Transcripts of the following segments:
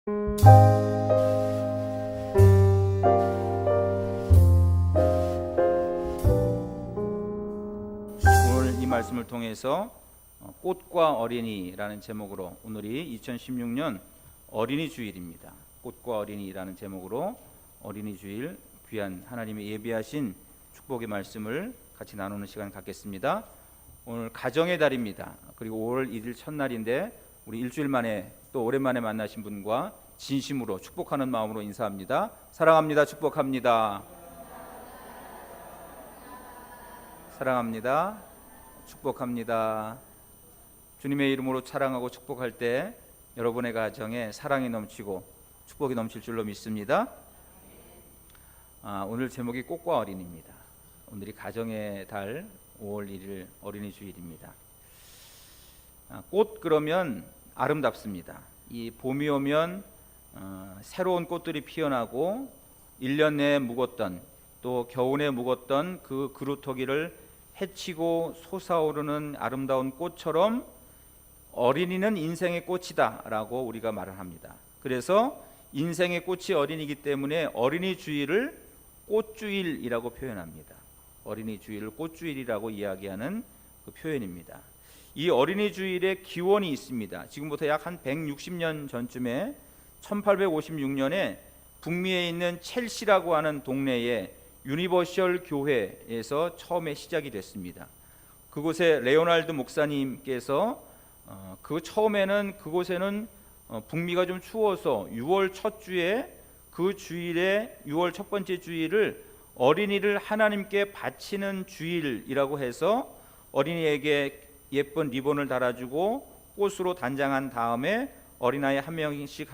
오늘 이 말씀을 통해서 꽃과 어린이라는 제목으로, 오늘이 2016년 어린이 주일입니다. 꽃과 어린이라는 제목으로 어린이 주일, 귀한 하나님의 예비하신 축복의 말씀을 같이 나누는 시간 갖겠습니다. 오늘 가정의 달입니다. 그리고 5월 1일 첫날인데 우리 일주일 만에 또 오랜만에 만나신 분과 진심으로 축복하는 마음으로 인사합니다. 사랑합니다. 축복합니다. 사랑합니다. 축복합니다. 주님의 이름으로 찬양하고 축복할 때 여러분의 가정에 사랑이 넘치고 축복이 넘칠 줄로 믿습니다. 오늘 제목이 꽃과 어린이입니다. 오늘이 가정의 달 5월 1일 어린이 주일입니다. 꽃 그러면 아름답습니다. 이 봄이 오면 새로운 꽃들이 피어나고 1년 내에 묵었던, 또 겨울에 묵었던 그 그루터기를 해치고 솟아오르는 아름다운 꽃처럼 어린이는 인생의 꽃이다 라고 우리가 말을 합니다. 그래서 인생의 꽃이 어린이기 때문에 어린이 주일을 꽃주일이라고 표현합니다. 어린이 주일을 꽃주일이라고 이야기하는 그 표현입니다. 이 어린이 주일의 기원이 있습니다. 지금부터 약 한 160년 전쯤에 1856년에 북미에 있는 첼시라고 하는 동네에 유니버셜 교회에서 처음에 시작이 됐습니다. 그곳에 레오날드 목사님께서 처음에는 그곳에는 북미가 좀 추워서 6월 첫 주에 그 주일에 6월 첫 번째 주일을 어린이를 하나님께 바치는 주일이라고 해서 어린이에게 예쁜 리본을 달아주고 꽃으로 단장한 다음에 어린아이 한 명씩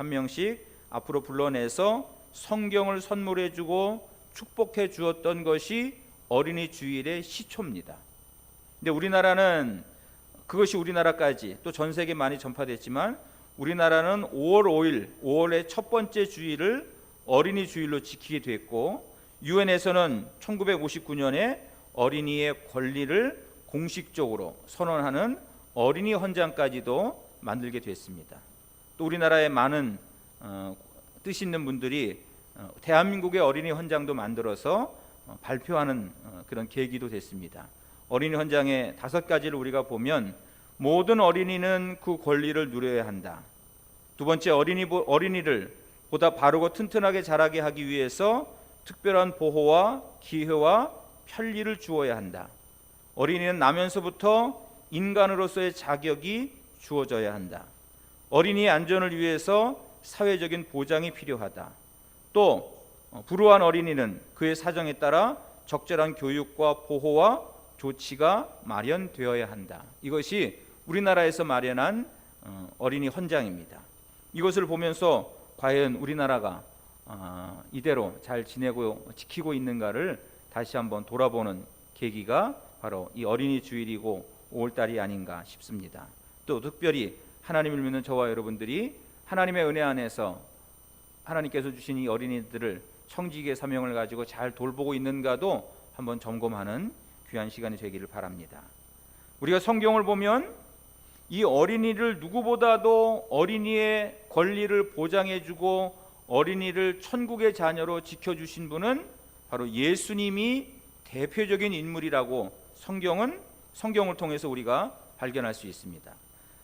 앞으로 불러내서 성경을 선물해주고 축복해 주었던 것이 어린이 주일의 시초입니다. 근데 우리나라는 그것이 우리나라까지 또 전 세계 많이 전파됐지만 우리나라는 5월 5일, 5월의 첫 번째 주일을 어린이 주일로 지키게 됐고, 유엔에서는 1959년에 어린이의 권리를 공식적으로 선언하는 어린이 헌장까지도 만들게 됐습니다. 또 우리나라의 많은 뜻 있는 분들이 대한민국의 어린이 헌장도 만들어서 발표하는 그런 계기도 됐습니다. 어린이 헌장의 5가지를 우리가 보면, 모든 어린이는 그 권리를 누려야 한다. 두 번째, 어린이를 보다 바르고 튼튼하게 자라게 하기 위해서 특별한 보호와 기회와 편리를 주어야 한다. 어린이는 나면서부터 인간으로서의 자격이 주어져야 한다. 어린이의 안전을 위해서 사회적인 보장이 필요하다. 또 불우한 어린이는 그의 사정에 따라 적절한 교육과 보호와 조치가 마련되어야 한다. 이것이 우리나라에서 마련한 어린이 헌장입니다. 이것을 보면서 과연 우리나라가 이대로 잘 지내고 지키고 있는가를 다시 한번 돌아보는 계기가 바로 이 어린이 주일이고 5월달이 아닌가 싶습니다. 또 특별히 하나님을 믿는 저와 여러분들이 하나님의 은혜 안에서 하나님께서 주신 이 어린이들을 청지기의 사명을 가지고 잘 돌보고 있는가도 한번 점검하는 귀한 시간이 되기를 바랍니다. 우리가 성경을 보면 이 어린이를 누구보다도 어린이의 권리를 보장해주고 어린이를 천국의 자녀로 지켜주신 분은 바로 예수님이 대표적인 인물이라고 성경을 통해서 우리가 발견할 수 있습니다.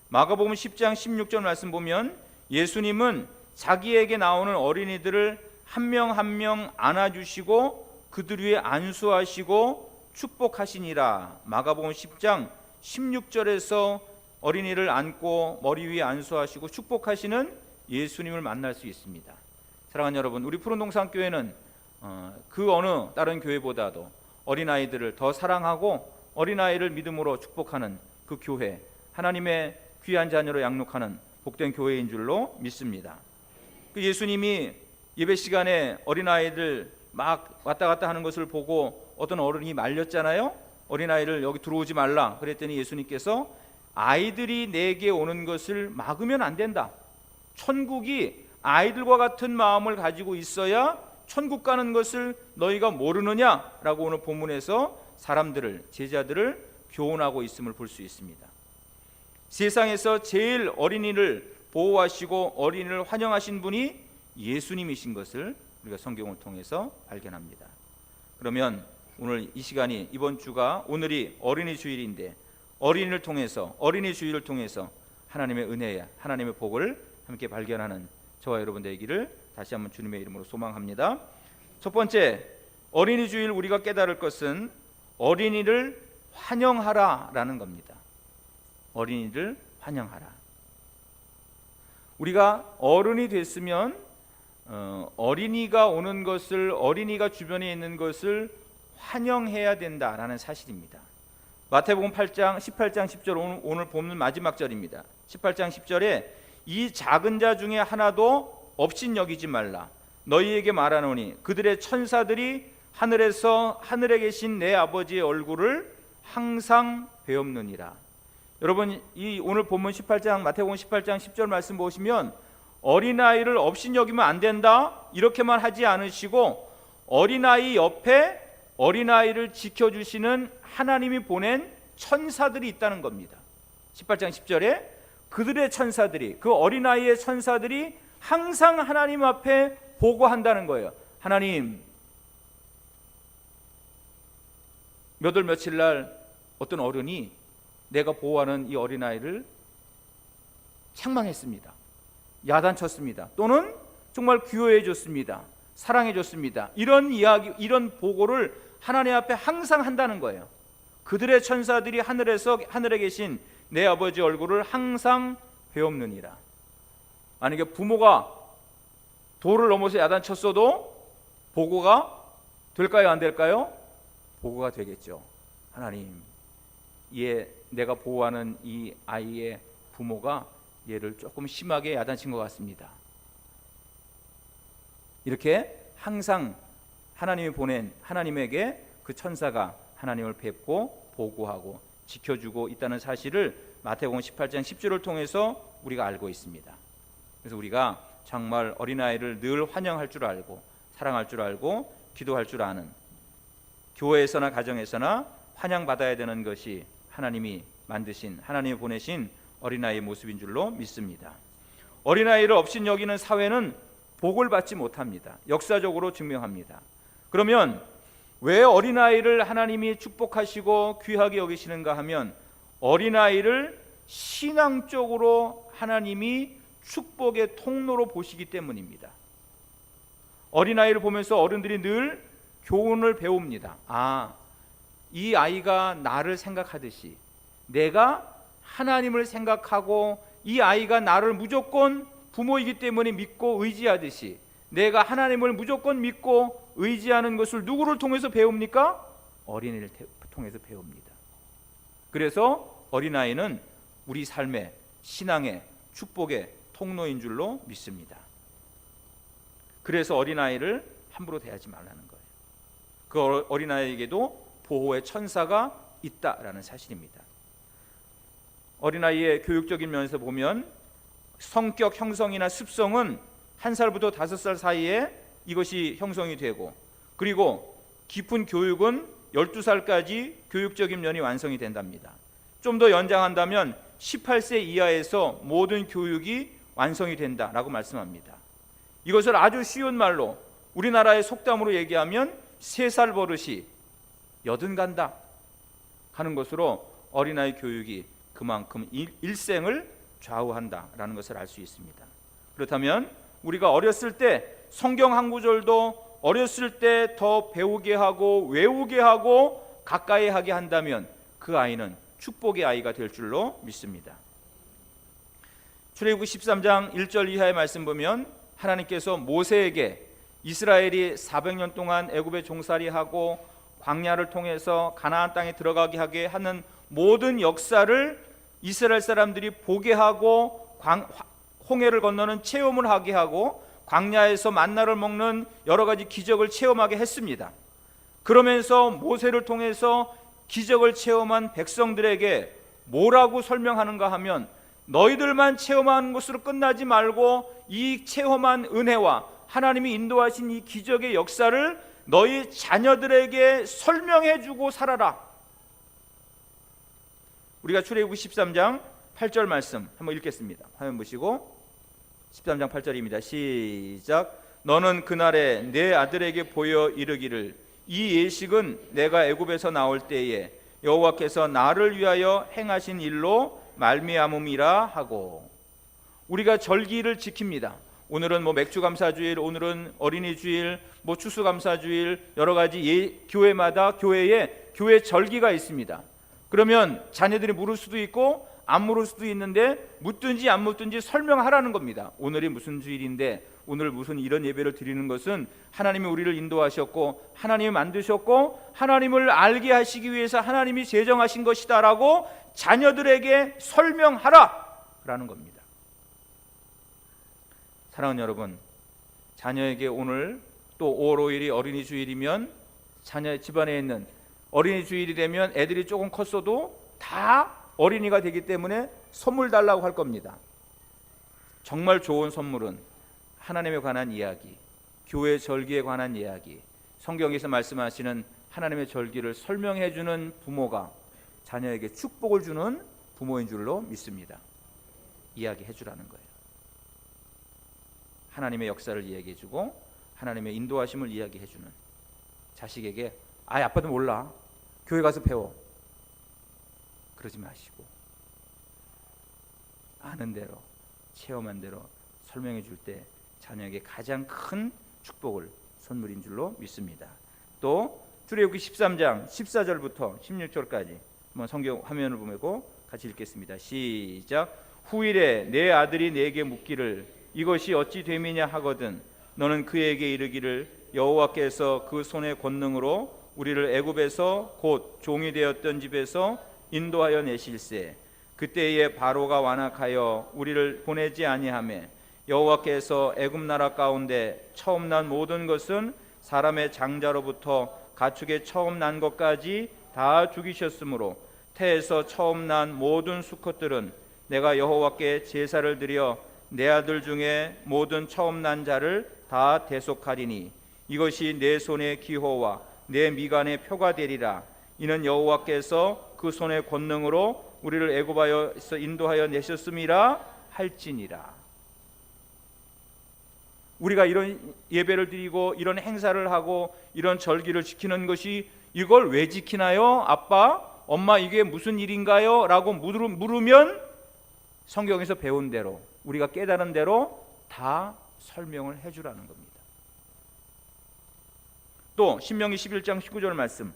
마가복음 10장 16절 말씀 보면 예수님은 자기에게 나오는 어린이들을 한 명 한 명 안아주시고 그들 위에 안수하시고 축복하시니라. 마가복음 10장 16절에서 어린이를 안고 머리 위에 안수하시고 축복하시는 예수님을 만날 수 있습니다. 사랑하는 여러분, 우리 푸른동산교회는 그 어느 다른 교회보다도 어린아이들을 더 사랑하고 어린아이를 믿음으로 축복하는 그 교회, 하나님의 귀한 자녀로 양육하는 복된 교회인 줄로 믿습니다. 그 예수님이 예배 시간에 어린아이들 막 왔다 갔다 하는 것을 보고 어떤 어른이 말렸잖아요. 어린아이를 여기 들어오지 말라 그랬더니 예수님께서 아이들이 내게 오는 것을 막으면 안 된다. 천국이 아이들과 같은 마음을 가지고 있어야 천국 가는 것을 너희가 모르느냐라고 오늘 본문에서 사람들을, 제자들을 교훈하고 있음을 볼 수 있습니다. 세상에서 제일 어린이를 보호하시고 어린이를 환영하신 분이 예수님이신 것을 우리가 성경을 통해서 발견합니다. 그러면 오늘 이 시간이, 이번 주가, 오늘이 어린이 주일인데 어린이를 통해서, 어린이 주일을 통해서 하나님의 은혜야, 하나님의 복을 함께 발견하는 저와 여러분 되기를 다시 한번 주님의 이름으로 소망합니다. 첫 번째, 어린이 주일 우리가 깨달을 것은 어린이를 환영하라라는 겁니다. 어린이를 환영하라. 우리가 어른이 됐으면 어린이가 오는 것을, 어린이가 주변에 있는 것을 환영해야 된다라는 사실입니다. 마태복음 8장 18장 10절, 오늘 보면 마지막 절입니다. 18장 10절에 이 작은 자 중에 하나도 업신여기지 말라. 너희에게 말하노니 그들의 천사들이 하늘에서 하늘에 계신 내 아버지의 얼굴을 항상 배옵느니라. 여러분, 이 오늘 본문 18장, 마태복음 18장 10절 말씀 보시면 어린아이를 업신여기면 안 된다 이렇게만 하지 않으시고 어린아이 옆에 어린아이를 지켜주시는 하나님이 보낸 천사들이 있다는 겁니다. 18장 10절에 그들의 천사들이, 그 어린아이의 천사들이 항상 하나님 앞에 보고한다는 거예요. 하나님, 몇 월 며칠 날 어떤 어른이 내가 보호하는 이 어린아이를 책망했습니다. 야단쳤습니다. 또는 정말 귀여해 줬습니다. 사랑해 줬습니다. 이런 이야기, 이런 보고를 하나님 앞에 항상 한다는 거예요. 그들의 천사들이 하늘에 계신 내 아버지 얼굴을 항상 배옵느니라. 만약에 부모가 도를 넘어서 야단쳤어도 보고가 될까요, 안 될까요? 보고가 되겠죠. 하나님, 내가 보호하는 이 아이의 부모가 얘를 조금 심하게 야단친 것 같습니다. 이렇게 항상 하나님이 보낸, 하나님에게 그 천사가 하나님을 뵙고 보고하고 지켜주고 있다는 사실을 마태복음 18장 10절을 통해서 우리가 알고 있습니다. 그래서 우리가 정말 어린아이를 늘 환영할 줄 알고 사랑할 줄 알고 기도할 줄 아는, 교회에서나 가정에서나 환영받아야 되는 것이 하나님이 만드신, 하나님이 보내신 어린아이의 모습인 줄로 믿습니다. 어린아이를 업신여기는 사회는 복을 받지 못합니다. 역사적으로 증명합니다. 그러면 왜 어린아이를 하나님이 축복하시고 귀하게 여기시는가 하면 어린아이를 신앙적으로 하나님이 축복의 통로로 보시기 때문입니다. 어린아이를 보면서 어른들이 늘 교훈을 배웁니다. 이 아이가 나를 생각하듯이 내가 하나님을 생각하고 이 아이가 나를 무조건 부모이기 때문에 믿고 의지하듯이 내가 하나님을 무조건 믿고 의지하는 것을 누구를 통해서 배웁니까? 어린이를 통해서 배웁니다. 그래서 어린아이는 우리 삶의, 신앙의, 축복의 통로인 줄로 믿습니다. 그래서 어린아이를 함부로 대하지 말라는 거예요. 그 어린아이에게도 보호의 천사가 있다라는 사실입니다. 어린아이의 교육적인 면에서 보면 성격 형성이나 습성은 1살부터 5살 사이에 이것이 형성이 되고, 그리고 깊은 교육은 12살까지 교육적인 면이 완성이 된답니다. 좀 더 연장한다면 18세 이하에서 모든 교육이 완성이 된다라고 말씀합니다. 이것을 아주 쉬운 말로 우리나라의 속담으로 얘기하면 3살 버릇이 80 간다 하는 것으로 어린아이 교육이 그만큼 일생을 좌우한다라는 것을 알 수 있습니다. 그렇다면 우리가 어렸을 때 성경 한 구절도 어렸을 때 더 배우게 하고 외우게 하고 가까이 하게 한다면 그 아이는 축복의 아이가 될 줄로 믿습니다. 출애굽기 13장 1절 이하의 말씀 보면 하나님께서 모세에게 이스라엘이 400년 동안 애굽에 종살이하고 광야를 통해서 가나안 땅에 들어가게 하게 하는 모든 역사를 이스라엘 사람들이 보게 하고 홍해를 건너는 체험을 하게 하고 광야에서 만나를 먹는 여러 가지 기적을 체험하게 했습니다. 그러면서 모세를 통해서 기적을 체험한 백성들에게 뭐라고 설명하는가 하면 너희들만 체험하는 것으로 끝나지 말고 이 체험한 은혜와 하나님이 인도하신 이 기적의 역사를 너희 자녀들에게 설명해주고 살아라. 우리가 출애굽기 13장 8절 말씀 한번 읽겠습니다. 화면 보시고 13장 8절입니다. 시작. 너는 그날에 내 아들에게 보여 이르기를 이 예식은 내가 애굽에서 나올 때에 여호와께서 나를 위하여 행하신 일로 말미암음이라 하고. 우리가 절기를 지킵니다. 오늘은 맥주감사주일, 오늘은 어린이주일, 추수감사주일, 여러 가지 교회마다 교회에 교회 절기가 있습니다. 그러면 자녀들이 물을 수도 있고 안 물을 수도 있는데 묻든지 안 묻든지 설명하라는 겁니다. 오늘이 무슨 주일인데 오늘 무슨 이런 예배를 드리는 것은 하나님이 우리를 인도하셨고 하나님이 만드셨고 하나님을 알게 하시기 위해서 하나님이 제정하신 것이다 라고 자녀들에게 설명하라 라는 겁니다. 사랑하는 여러분, 자녀에게 오늘 또 5월 5일이 어린이 주일이면 자녀 집안에 있는 어린이 주일이 되면 애들이 조금 컸어도 다 어린이가 되기 때문에 선물 달라고 할 겁니다. 정말 좋은 선물은 하나님에 관한 이야기, 교회 절기에 관한 이야기, 성경에서 말씀하시는 하나님의 절기를 설명해 주는 부모가 자녀에게 축복을 주는 부모인 줄로 믿습니다. 이야기해 주라는 거예요. 하나님의 역사를 이야기해 주고 하나님의 인도하심을 이야기해 주는 자식에게 아빠도 몰라, 교회 가서 배워, 그러지 마시고 아는 대로 체험한 대로 설명해 줄 때 자녀에게 가장 큰 축복을 선물인 줄로 믿습니다. 또 출애굽기 13장 14절부터 16절까지 한번 성경 화면을 보고 같이 읽겠습니다. 시작. 후일에 내 아들이 내게 묻기를 이것이 어찌 됨이냐 하거든 너는 그에게 이르기를 여호와께서 그 손의 권능으로 우리를 애굽에서 곧 종이 되었던 집에서 인도하여 내실세 그때에 바로가 완악하여 우리를 보내지 아니하매 여호와께서 애굽 나라 가운데 처음 난 모든 것은 사람의 장자로부터 가축의 처음 난 것까지 다 죽이셨으므로 태에서 처음 난 모든 수컷들은 내가 여호와께 제사를 드려 내 아들 중에 모든 처음 난 자를 다 대속하리니 이것이 내 손의 기호와 내 미간의 표가 되리라. 이는 여호와께서 그 손의 권능으로 우리를 애굽에서 인도하여 내셨음이라 할지니라. 우리가 이런 예배를 드리고 이런 행사를 하고 이런 절기를 지키는 것이 이걸 왜 지키나요? 아빠, 엄마 이게 무슨 일인가요? 라고 물으면 성경에서 배운 대로 우리가 깨달은 대로 다 설명을 해주라는 겁니다. 또 신명기 11장 19절 말씀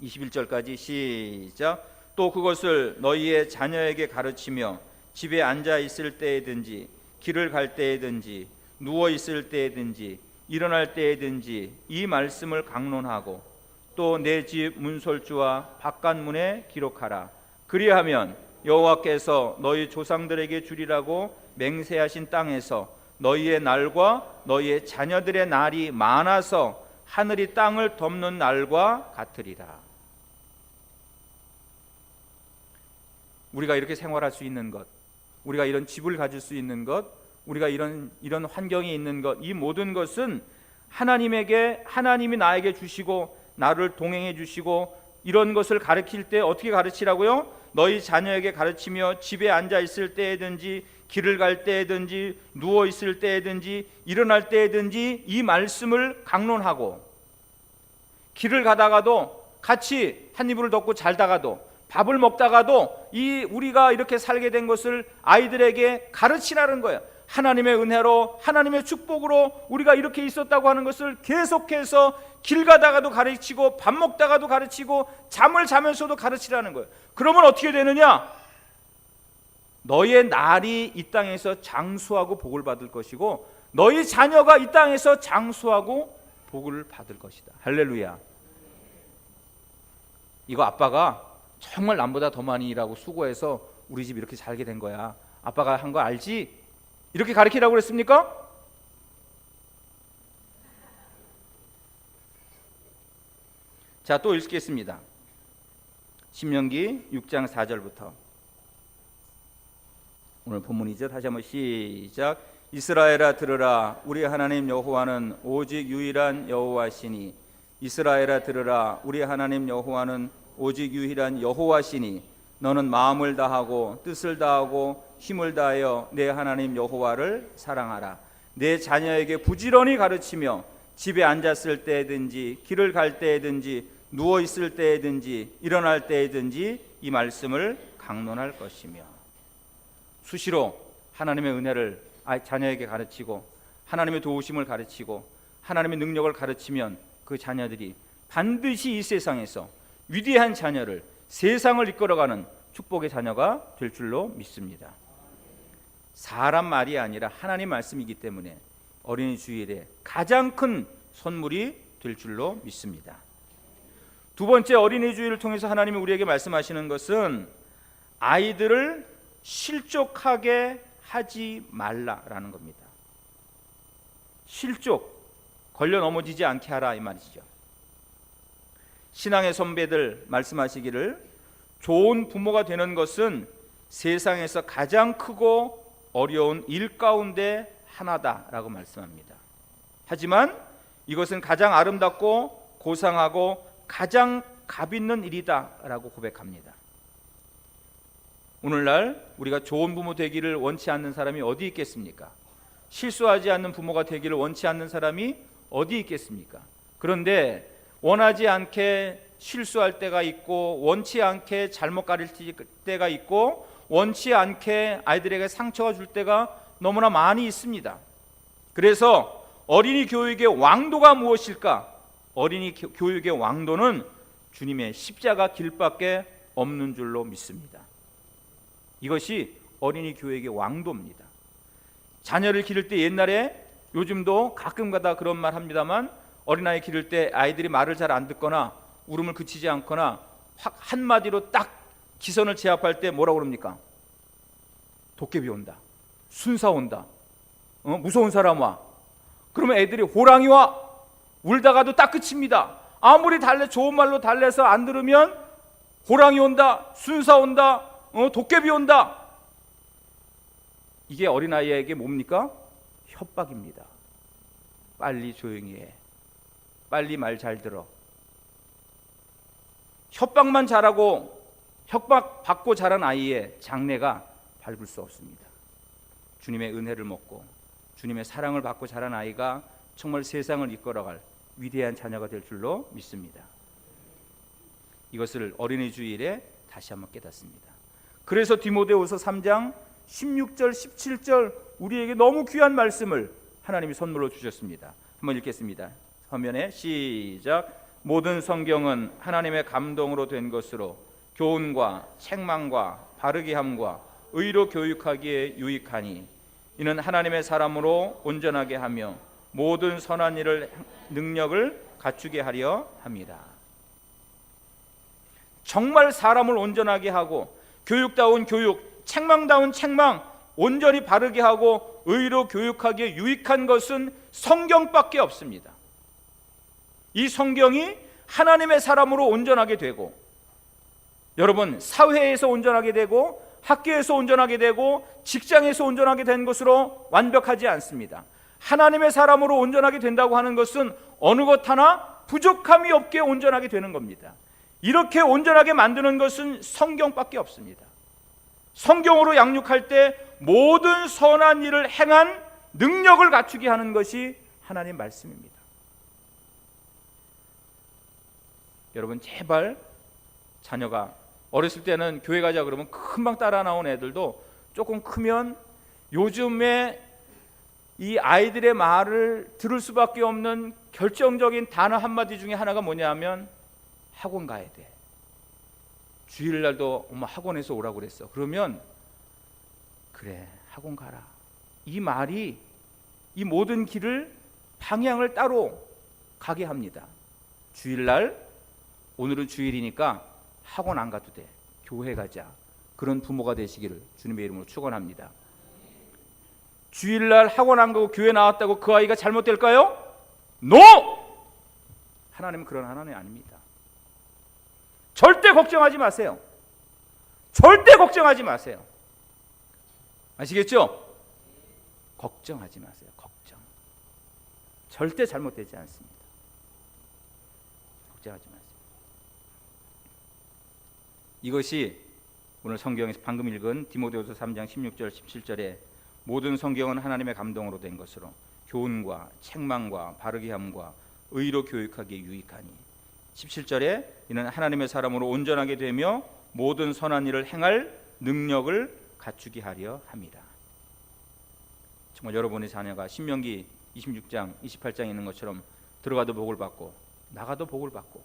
21절까지 시작. 또 그것을 너희의 자녀에게 가르치며 집에 앉아 있을 때에든지 길을 갈 때에든지 누워 있을 때에든지 일어날 때에든지 이 말씀을 강론하고 또 내 집 문설주와 바깥문에 기록하라. 그리하면 여호와께서 너희 조상들에게 주리라고 맹세하신 땅에서 너희의 날과 너희의 자녀들의 날이 많아서 하늘이 땅을 덮는 날과 같으리라. 우리가 이렇게 생활할 수 있는 것, 우리가 이런 집을 가질 수 있는 것, 우리가 이런 환경이 있는 것, 이 모든 것은 하나님이 나에게 주시고 나를 동행해 주시고 이런 것을 가르칠 때 어떻게 가르치라고요? 너희 자녀에게 가르치며 집에 앉아 있을 때에든지 길을 갈 때에든지 누워 있을 때에든지 일어날 때에든지 이 말씀을 강론하고 길을 가다가도 같이 한 이불을 덮고 잘다가도 밥을 먹다가도 우리가 이렇게 살게 된 것을 아이들에게 가르치라는 거예요. 하나님의 은혜로 하나님의 축복으로 우리가 이렇게 있었다고 하는 것을 계속해서 길 가다가도 가르치고 밥 먹다가도 가르치고 잠을 자면서도 가르치라는 거예요. 그러면 어떻게 되느냐? 너희의 날이 이 땅에서 장수하고 복을 받을 것이고 너희 자녀가 이 땅에서 장수하고 복을 받을 것이다. 할렐루야. 이거 아빠가 정말 남보다 더 많이 일하고 수고해서 우리 집 이렇게 살게 된 거야. 아빠가 한 거 알지? 이렇게 가르치라고 그랬습니까? 자, 또 읽겠습니다. 신명기 6장 4절부터 오늘 본문이죠. 다시 한번 시작. 이스라엘아 들으라. 우리 하나님 여호와는 오직 유일한 여호와시니 이스라엘아 들으라. 우리 하나님 여호와는 오직 유일한 여호와시니 너는 마음을 다하고 뜻을 다하고 힘을 다하여 내 하나님 여호와를 사랑하라. 내 자녀에게 부지런히 가르치며 집에 앉았을 때든지 길을 갈 때든지 누워 있을 때든지 일어날 때든지 이 말씀을 강론할 것이며, 수시로 하나님의 은혜를 자녀에게 가르치고 하나님의 도우심을 가르치고 하나님의 능력을 가르치면 그 자녀들이 반드시 이 세상에서 위대한 자녀를, 세상을 이끌어가는 축복의 자녀가 될 줄로 믿습니다. 사람 말이 아니라 하나님 말씀이기 때문에 어린이 주일에 가장 큰 선물이 될 줄로 믿습니다. 두 번째, 어린이 주일을 통해서 하나님이 우리에게 말씀하시는 것은 아이들을 실족하게 하지 말라라는 겁니다. 실족, 걸려 넘어지지 않게 하라 이 말이죠. 신앙의 선배들 말씀하시기를 좋은 부모가 되는 것은 세상에서 가장 크고 어려운 일 가운데 하나다라고 말씀합니다. 하지만 이것은 가장 아름답고 고상하고 가장 값 있는 일이다라고 고백합니다. 오늘날 우리가 좋은 부모 되기를 원치 않는 사람이 어디 있겠습니까? 실수하지 않는 부모가 되기를 원치 않는 사람이 어디 있겠습니까? 그런데 원하지 않게 실수할 때가 있고 원치 않게 잘못 가르칠 때가 있고 원치 않게 아이들에게 상처가 줄 때가 너무나 많이 있습니다. 그래서 어린이 교육의 왕도가 무엇일까? 어린이 교육의 왕도는 주님의 십자가 길밖에 없는 줄로 믿습니다. 이것이 어린이 교육의 왕도입니다. 자녀를 기를 때 옛날에, 요즘도 가끔가다 그런 말 합니다만, 어린아이 기를 때 아이들이 말을 잘 안 듣거나 울음을 그치지 않거나 확 한마디로 딱 기선을 제압할 때 뭐라고 그럽니까? 도깨비 온다, 순사 온다, 무서운 사람 와. 그러면 애들이 호랑이 와, 울다가도 딱 그칩니다. 아무리 좋은 말로 달래서 안 들으면 호랑이 온다, 순사 온다, 도깨비 온다. 이게 어린아이에게 뭡니까? 협박입니다. 빨리 조용히 해, 빨리 말 잘 들어. 협박만 잘하고 협박받고 자란 아이의 장래가 밝을 수 없습니다. 주님의 은혜를 먹고 주님의 사랑을 받고 자란 아이가 정말 세상을 이끌어갈 위대한 자녀가 될 줄로 믿습니다. 이것을 어린이 주일에 다시 한번 깨닫습니다. 그래서 디모데후서 3장 16절 17절 우리에게 너무 귀한 말씀을 하나님이 선물로 주셨습니다. 한번 읽겠습니다. 화면에 시작. 모든 성경은 하나님의 감동으로 된 것으로 교훈과 책망과 바르게 함과 의로 교육하기에 유익하니 이는 하나님의 사람으로 온전하게 하며 모든 선한 일을 능력을 갖추게 하려 합니다. 정말 사람을 온전하게 하고 교육다운 교육, 책망다운 책망, 온전히 바르게 하고 의로 교육하기에 유익한 것은 성경밖에 없습니다. 이 성경이 하나님의 사람으로 온전하게 되고, 여러분 사회에서 온전하게 되고 학교에서 온전하게 되고 직장에서 온전하게 된 것으로 완벽하지 않습니다. 하나님의 사람으로 온전하게 된다고 하는 것은 어느 것 하나 부족함이 없게 온전하게 되는 겁니다. 이렇게 온전하게 만드는 것은 성경밖에 없습니다. 성경으로 양육할 때 모든 선한 일을 행한 능력을 갖추게 하는 것이 하나님 말씀입니다. 여러분 제발 자녀가 어렸을 때는 교회 가자 그러면 금방 따라 나온 애들도 조금 크면 요즘에 이 아이들의 말을 들을 수밖에 없는 결정적인 단어 한마디 중에 하나가 뭐냐면 학원 가야 돼. 주일날도 엄마 학원에서 오라고 그랬어. 그러면 그래 학원 가라. 이 말이 이 모든 길을 방향을 따로 가게 합니다. 주일날 오늘은 주일이니까 학원 안 가도 돼. 교회 가자. 그런 부모가 되시기를 주님의 이름으로 축원합니다. 주일날 학원 안 가고 교회 나왔다고 그 아이가 잘못될까요? NO! 하나님은 그런 하나님이 아닙니다. 절대 걱정하지 마세요. 절대 걱정하지 마세요. 아시겠죠? 걱정하지 마세요. 걱정. 절대 잘못되지 않습니다. 걱정하지 마세요. 이것이 오늘 성경에서 방금 읽은 디모데후서 3장 16절 17절에 모든 성경은 하나님의 감동으로 된 것으로 교훈과 책망과 바르게 함과 의로 교육하기에 유익하니 17절에 이는 하나님의 사람으로 온전하게 되며 모든 선한 일을 행할 능력을 갖추게 하려 함이라. 정말 여러분의 자녀가 신명기 26장 28장에 있는 것처럼 들어가도 복을 받고 나가도 복을 받고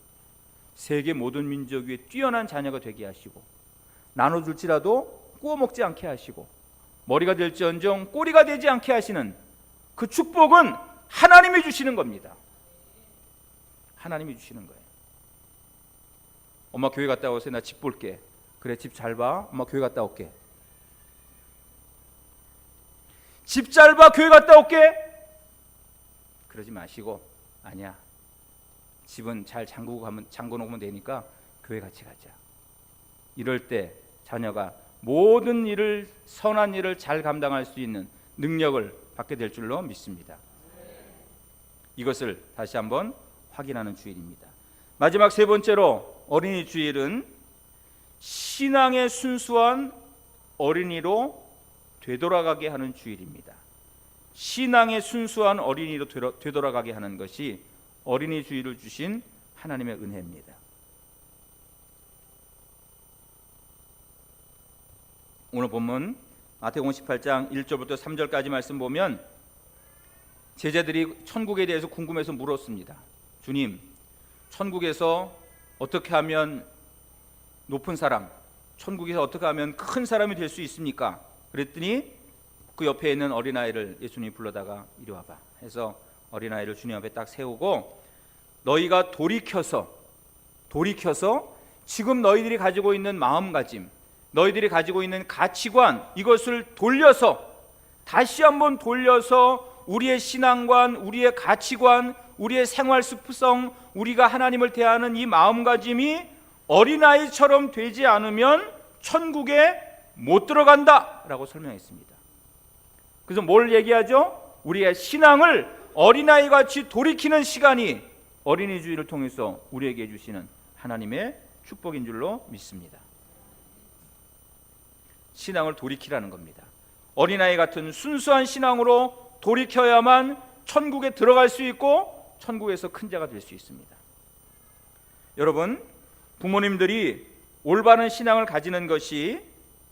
세계 모든 민족 위에 뛰어난 자녀가 되게 하시고 나눠줄지라도 구워 먹지 않게 하시고 머리가 될지언정 꼬리가 되지 않게 하시는 그 축복은 하나님이 주시는 겁니다. 하나님이 주시는 거예요. 엄마 교회 갔다 오세요. 나 집 볼게. 그래, 집 잘 봐. 엄마 교회 갔다 올게. 집 잘 봐. 교회 갔다 올게. 그러지 마시고, 아니야, 집은 잘 잠궈 놓으면 되니까 교회 같이 가자. 이럴 때 자녀가 모든 일을, 선한 일을 잘 감당할 수 있는 능력을 받게 될 줄로 믿습니다. 이것을 다시 한번 확인하는 주일입니다. 마지막 세 번째로 어린이 주일은 신앙의 순수한 어린이로 되돌아가게 하는 주일입니다. 신앙의 순수한 어린이로 되돌아가게 하는 것이 어린이 주일을 주신 하나님의 은혜입니다. 오늘 본문 마태복음 18장 1절부터 3절까지 말씀 보면 제자들이 천국에 대해서 궁금해서 물었습니다. 주님, 천국에서 어떻게 하면 높은 사람, 천국에서 어떻게 하면 큰 사람이 될 수 있습니까? 그랬더니 그 옆에 있는 어린아이를 예수님이 불러다가 이리 와봐 해서 어린아이를 주님 앞에 딱 세우고 너희가 돌이켜서 지금 너희들이 가지고 있는 마음가짐, 너희들이 가지고 있는 가치관, 이것을 다시 한번 돌려서 우리의 신앙관, 우리의 가치관, 우리의 생활 습성, 우리가 하나님을 대하는 이 마음가짐이 어린아이처럼 되지 않으면 천국에 못 들어간다 라고 설명했습니다. 그래서 뭘 얘기하죠? 우리의 신앙을 어린아이같이 돌이키는 시간이 어린이 주일을 통해서 우리에게 주시는 하나님의 축복인 줄로 믿습니다. 신앙을 돌이키라는 겁니다. 어린아이 같은 순수한 신앙으로 돌이켜야만 천국에 들어갈 수 있고 천국에서 큰 자가 될 수 있습니다. 여러분, 부모님들이 올바른 신앙을 가지는 것이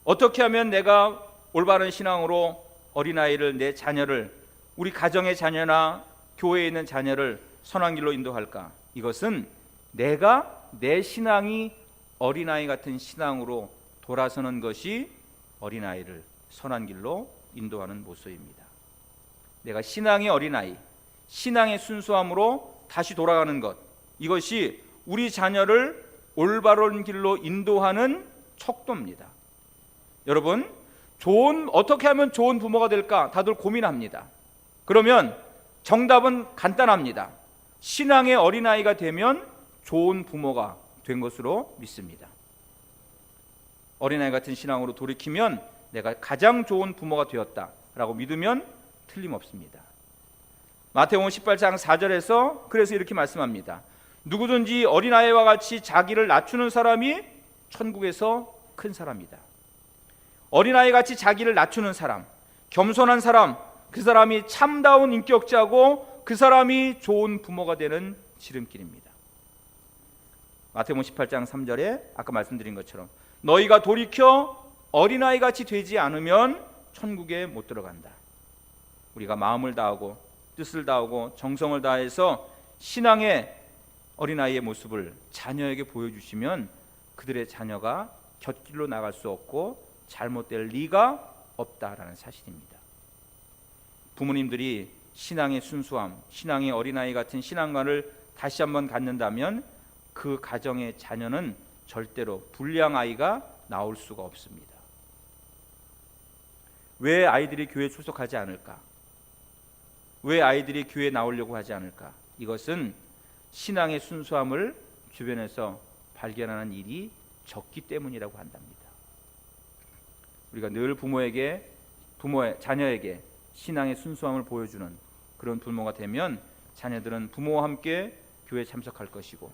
어떻게 하면 내가 올바른 신앙으로 어린아이를, 내 자녀를, 우리 가정의 자녀나 교회에 있는 자녀를 선한 길로 인도할까? 이것은 내가 내 신앙이 어린아이 같은 신앙으로 돌아서는 것이 어린아이를 선한 길로 인도하는 모습입니다. 내가 신앙의 어린아이, 신앙의 순수함으로 다시 돌아가는 것, 이것이 우리 자녀를 올바른 길로 인도하는 척도입니다. 여러분, 어떻게 하면 좋은 부모가 될까? 다들 고민합니다. 그러면 정답은 간단합니다. 신앙의 어린아이가 되면 좋은 부모가 된 것으로 믿습니다. 어린아이 같은 신앙으로 돌이키면 내가 가장 좋은 부모가 되었다라고 믿으면 틀림없습니다. 마태복음 18장 4절에서 그래서 이렇게 말씀합니다. 누구든지 어린아이와 같이 자기를 낮추는 사람이 천국에서 큰 사람이다. 어린아이같이 자기를 낮추는 사람, 겸손한 사람, 그 사람이 참다운 인격자고 그 사람이 좋은 부모가 되는 지름길입니다. 마태복음 18장 3절에 아까 말씀드린 것처럼 너희가 돌이켜 어린아이같이 되지 않으면 천국에 못 들어간다. 우리가 마음을 다하고 뜻을 다하고 정성을 다해서 신앙의 어린아이의 모습을 자녀에게 보여주시면 그들의 자녀가 곁길로 나갈 수 없고 잘못될 리가 없다라는 사실입니다. 부모님들이 신앙의 순수함, 신앙의 어린아이 같은 신앙관을 다시 한번 갖는다면 그 가정의 자녀는 절대로 불량 아이가 나올 수가 없습니다. 왜 아이들이 교회에 출석하지 않을까? 왜 아이들이 교회에 나오려고 하지 않을까? 이것은 신앙의 순수함을 주변에서 발견하는 일이 적기 때문이라고 한답니다. 우리가 늘 자녀에게 신앙의 순수함을 보여주는 그런 부모가 되면 자녀들은 부모와 함께 교회에 참석할 것이고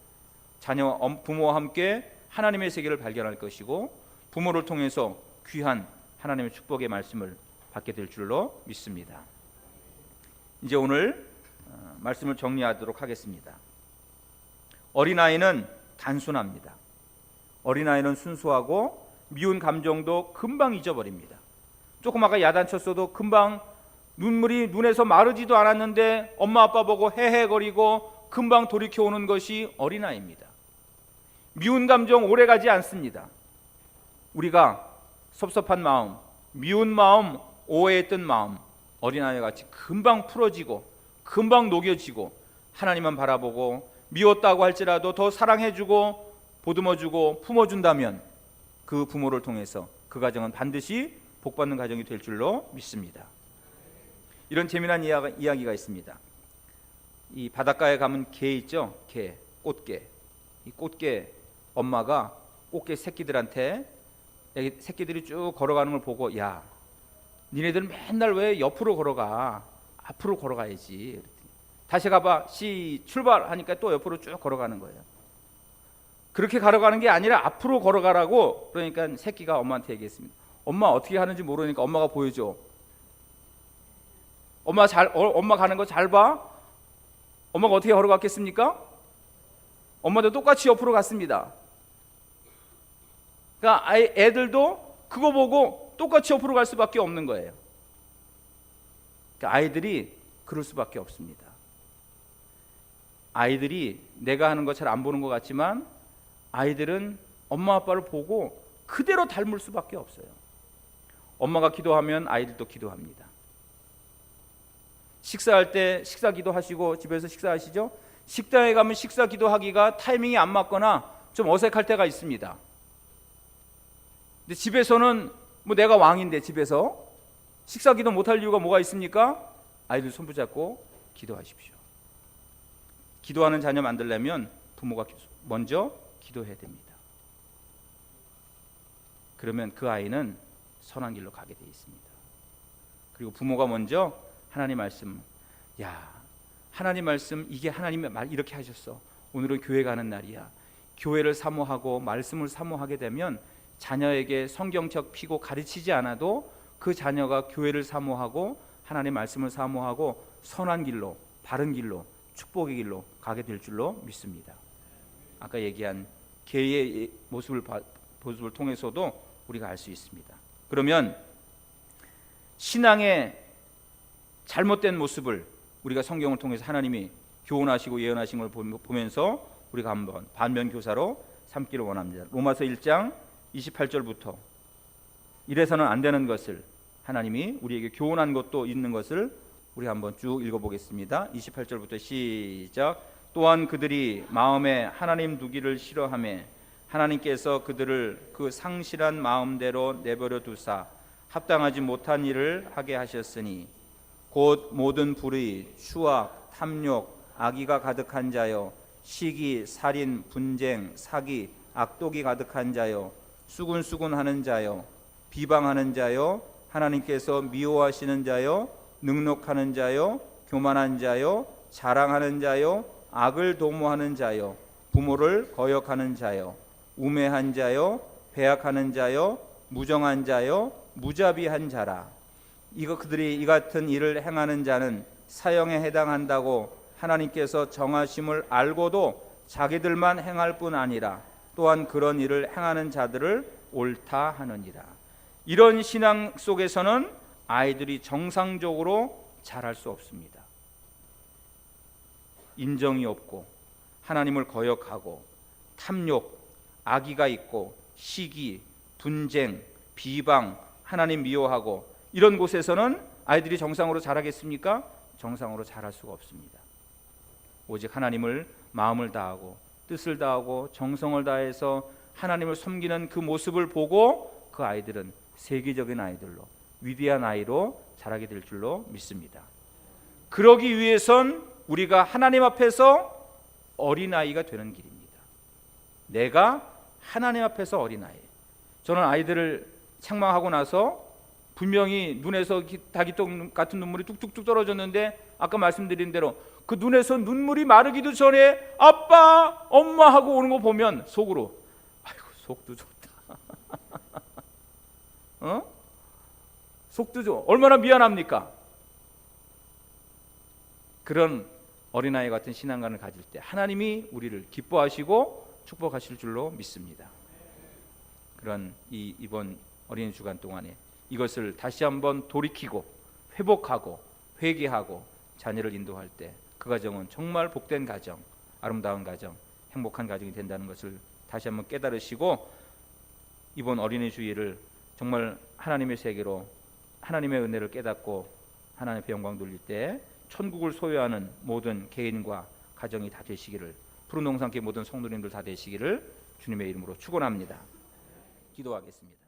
부모와 함께 하나님의 세계를 발견할 것이고 부모를 통해서 귀한 하나님의 축복의 말씀을 받게 될 줄로 믿습니다. 이제 오늘 말씀을 정리하도록 하겠습니다. 어린아이는 단순합니다. 어린아이는 순수하고 미운 감정도 금방 잊어버립니다. 조금 아까 야단쳤어도 금방 눈물이 눈에서 마르지도 않았는데 엄마 아빠 보고 헤헤거리고 금방 돌이켜오는 것이 어린아이입니다. 미운 감정 오래가지 않습니다. 우리가 섭섭한 마음, 미운 마음, 오해했던 마음, 어린아이와 같이 금방 풀어지고 금방 녹여지고 하나님만 바라보고 미웠다고 할지라도 더 사랑해주고 보듬어주고 품어준다면 그 부모를 통해서 그 가정은 반드시 복받는 가정이 될 줄로 믿습니다. 이런 재미난 이야기가 있습니다. 이 바닷가에 가면 개 있죠? 개, 꽃게. 이 꽃게 엄마가 꽃게 새끼들한테 새끼들이 쭉 걸어가는 걸 보고 야, 니네들 맨날 왜 옆으로 걸어가? 앞으로 걸어가야지. 다시 가봐. 출발 하니까 또 옆으로 쭉 걸어가는 거예요. 그렇게 걸어가는 게 아니라 앞으로 걸어가라고. 그러니까 새끼가 엄마한테 얘기했습니다. 엄마 어떻게 하는지 모르니까 엄마가 보여줘. 엄마 가는 거 잘 봐. 엄마가 어떻게 걸어갔겠습니까? 엄마도 똑같이 옆으로 갔습니다. 그러니까 애들도 그거 보고 똑같이 옆으로 갈 수밖에 없는 거예요. 그러니까 아이들이 그럴 수밖에 없습니다. 아이들이 내가 하는 거 잘 안 보는 것 같지만 아이들은 엄마 아빠를 보고 그대로 닮을 수밖에 없어요. 엄마가 기도하면 아이들도 기도합니다. 식사할 때 식사 기도하시고 집에서 식사하시죠? 식당에 가면 식사 기도하기가 타이밍이 안 맞거나 좀 어색할 때가 있습니다. 근데 집에서는 뭐 내가 왕인데 집에서 식사 기도 못할 이유가 뭐가 있습니까? 아이들 손 붙잡고 기도하십시오. 기도하는 자녀 만들려면 부모가 먼저 기도해야 됩니다. 그러면 그 아이는 선한 길로 가게 되어 있습니다. 그리고 부모가 먼저 하나님 말씀, 야, 하나님 말씀 이게 하나님의 말 이렇게 하셨어. 오늘은 교회 가는 날이야. 교회를 사모하고 말씀을 사모하게 되면 자녀에게 성경책 피고 가르치지 않아도 그 자녀가 교회를 사모하고 하나님 말씀을 사모하고 선한 길로, 바른 길로, 축복의 길로 가게 될 줄로 믿습니다. 아까 얘기한 개의 모습을 통해서도 우리가 알 수 있습니다. 그러면 신앙의 잘못된 모습을 우리가 성경을 통해서 하나님이 교훈하시고 예언하신 걸 보면서 우리가 한번 반면교사로 삼기를 원합니다. 로마서 1장 28절부터 이래서는 안 되는 것을 하나님이 우리에게 교훈한 것도 있는 것을 우리 한번 쭉 읽어보겠습니다. 28절부터 시작. 또한 그들이 마음에 하나님 두기를 싫어하며 하나님께서 그들을 그 상실한 마음대로 내버려 두사 합당하지 못한 일을 하게 하셨으니 곧 모든 불의, 추악, 탐욕, 악의가 가득한 자요 시기, 살인, 분쟁, 사기, 악독이 가득한 자요 수군수군하는 자요 비방하는 자요 하나님께서 미워하시는 자요 능욕하는 자요 교만한 자요 자랑하는 자요 악을 도모하는 자요 부모를 거역하는 자요 우매한 자요 배약하는 자요 무정한 자요 무자비한 자라. 그들이 이 같은 일을 행하는 자는 사형에 해당한다고 하나님께서 정하심을 알고도 자기들만 행할 뿐 아니라 또한 그런 일을 행하는 자들을 옳다 하느니라. 이런 신앙 속에서는 아이들이 정상적으로 자랄 수 없습니다. 인정이 없고 하나님을 거역하고 탐욕, 악의가 있고 시기, 분쟁, 비방, 하나님 미워하고 이런 곳에서는 아이들이 정상으로 자라겠습니까? 정상으로 자랄 수가 없습니다. 오직 하나님을 마음을 다하고 뜻을 다하고 정성을 다해서 하나님을 섬기는 그 모습을 보고 그 아이들은 세계적인 아이들로 위대한 아이로 자라게 될 줄로 믿습니다. 그러기 위해선 우리가 하나님 앞에서 어린아이가 되는 길입니다. 내가 하나님 앞에서 어린아이. 저는 아이들을 책망하고 나서 분명히 눈에서 다기똥 같은 눈물이 뚝뚝뚝 떨어졌는데 아까 말씀드린 대로 그 눈에서 눈물이 마르기도 전에 아빠, 엄마 하고 오는 거 보면 속으로 아이고 속도 좋다. 속도 좀 얼마나 미안합니까? 그런 어린아이 같은 신앙관을 가질 때 하나님이 우리를 기뻐하시고 축복하실 줄로 믿습니다. 그런 이번 어린이 주간 동안에 이것을 다시 한번 돌이키고 회복하고 회개하고 자녀를 인도할 때 그 가정은 정말 복된 가정, 아름다운 가정, 행복한 가정이 된다는 것을 다시 한번 깨달으시고 이번 어린이 주일을 정말 하나님의 세계로 하나님의 은혜를 깨닫고 하나님 앞에 영광 돌릴 때 천국을 소유하는 모든 개인과 가정이 다 되시기를, 푸른 동산교회 모든 성도님들 다 되시기를 주님의 이름으로 축원합니다. 기도하겠습니다.